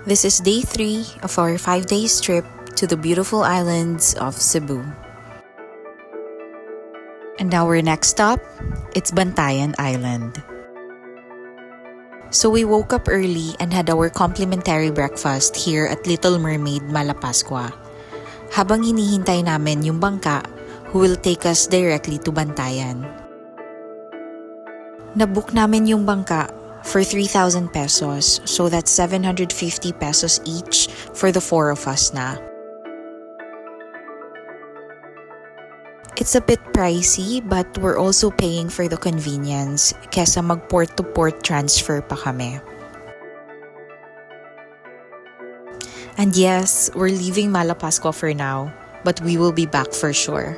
This is day 3 of our 5-day trip to the beautiful islands of Cebu. And our next stop, it's Bantayan Island. So we woke up early and had our complimentary breakfast here at Little Mermaid, Malapascua. Habang hinihintay namin yung bangka who will take us directly to Bantayan. Nabook namin yung bangka for 3,000 pesos, so that's 750 pesos each for the 4 of us na. It's a bit pricey but we're also paying for the convenience kesa mag port-to-port transfer pa kami. And yes, we're leaving Malapascua for now, but we will be back for sure.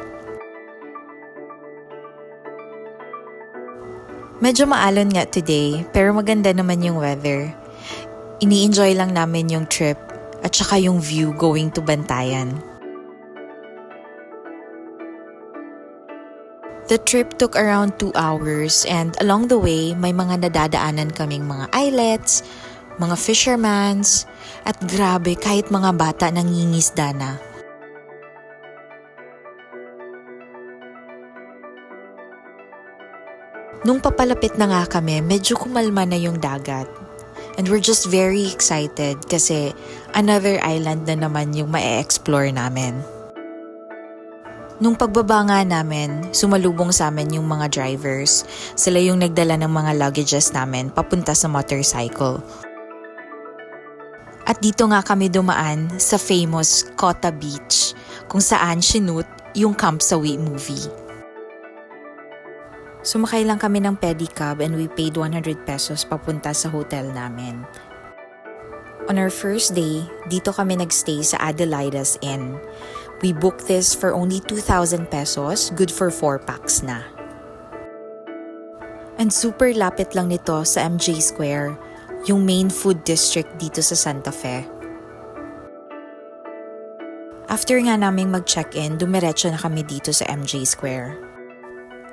Medyo maalon nga today, pero maganda naman yung weather. Ini-enjoy lang namin yung trip at saka yung view going to Bantayan. The trip took around 2 hours and along the way, may mga nadadaanan kaming mga islets, mga fishermans, at grabe kahit mga bata nangingisda na. Nung papalapit na nga kami, medyo kumalma na yung dagat. And we're just very excited kasi another island na naman yung ma-explore namin. Nung pagbaba nga namin, sumalubong sa amin yung mga drivers. Sila yung nagdala ng mga luggages namin papunta sa motorcycle. At dito nga kami dumaan sa famous Kota Beach, kung saan sinut yung Camp Sawi movie. Sumakay lang kami ng pedicab and we paid 100 pesos papunta sa hotel namin. On our first day, dito kami nagstay sa Adelaidas Inn. We booked this for only 2,000 pesos, good for 4 packs na. And super lapit lang nito sa MJ Square, yung main food district dito sa Santa Fe. After nga naming mag-check-in, dumiretso na kami dito sa MJ Square.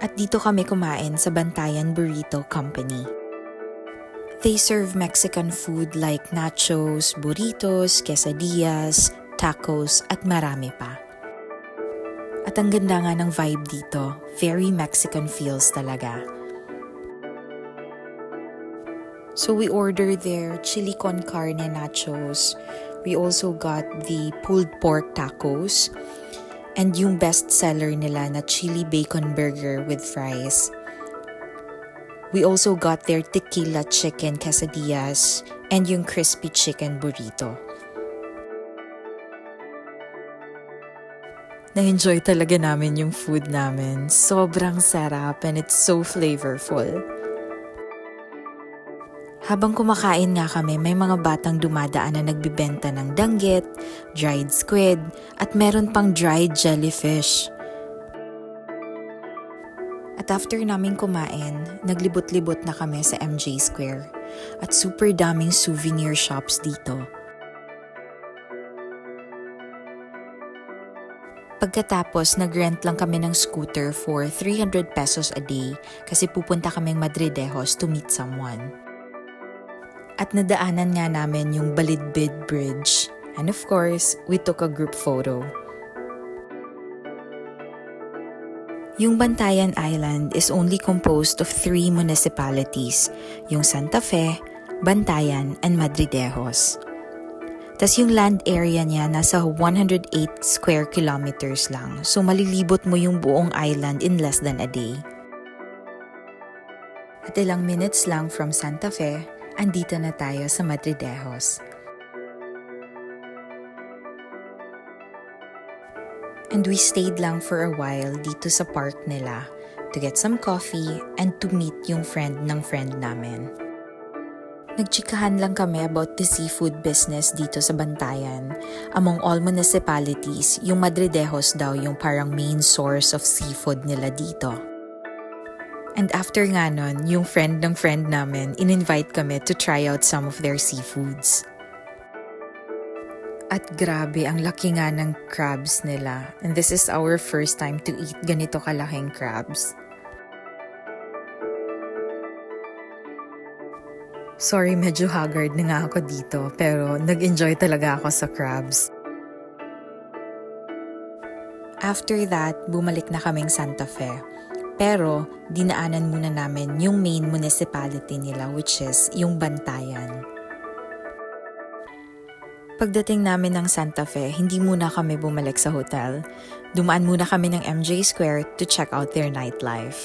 At dito kami kumain sa Bantayan Burrito Company. They serve Mexican food like nachos, burritos, quesadillas, tacos, at marami pa. At ang ganda nga ng vibe dito, very Mexican feels talaga. So we ordered their chili con carne nachos. We also got the pulled pork tacos and yung best seller nila na chili bacon burger with fries. We also got their tequila chicken quesadillas and yung crispy chicken burrito. Na-enjoy talaga namin yung food namin. Sobrang sarap and it's so flavorful. Habang kumakain nga kami, may mga batang dumadaan na nagbibenta ng danggit, dried squid, at meron pang dried jellyfish. At after naming kumain, naglibot-libot na kami sa MJ Square at super daming souvenir shops dito. Pagkatapos, nag-rent lang kami ng scooter for 300 pesos a day kasi pupunta kaming Madridejos to meet someone. At nadaanan nga namin yung Balidbid Bridge. And of course, we took a group photo. Yung Bantayan Island is only composed of 3 municipalities, yung Santa Fe, Bantayan, and Madridejos. Tas yung land area niya nasa 108 square kilometers lang, so malilibot mo yung buong island in less than a day. At ilang minutes lang from Santa Fe, andito na tayo sa Madridejos. And we stayed lang for a while dito sa park nila to get some coffee and to meet yung friend ng friend namin. Nagchikahan lang kami about the seafood business dito sa Bantayan. Among all municipalities, yung Madridejos daw yung parang main source of seafood nila dito. And after nga nun, yung friend ng friend namin, in-invite kami to try out some of their seafoods. At grabe, ang laki nga ng crabs nila. And this is our first time to eat ganito kalaking crabs. Sorry, medyo haggard na nga ako dito, pero nag-enjoy talaga ako sa crabs. After that, bumalik na kaming Santa Fe. Pero, dinaanan muna namin yung main municipality nila, which is yung Bantayan. Pagdating namin ng Santa Fe, hindi muna kami bumalik sa hotel. Dumaan muna kami ng MJ Square to check out their nightlife.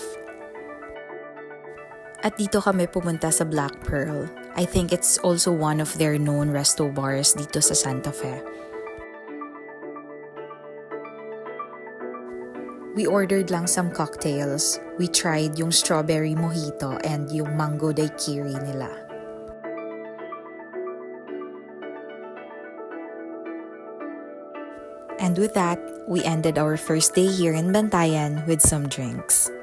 At dito kami pumunta sa Black Pearl. I think it's also one of their known resto bars dito sa Santa Fe. We ordered lang some cocktails. We tried yung strawberry mojito and yung mango daiquiri nila. And with that, we ended our first day here in Bantayan with some drinks.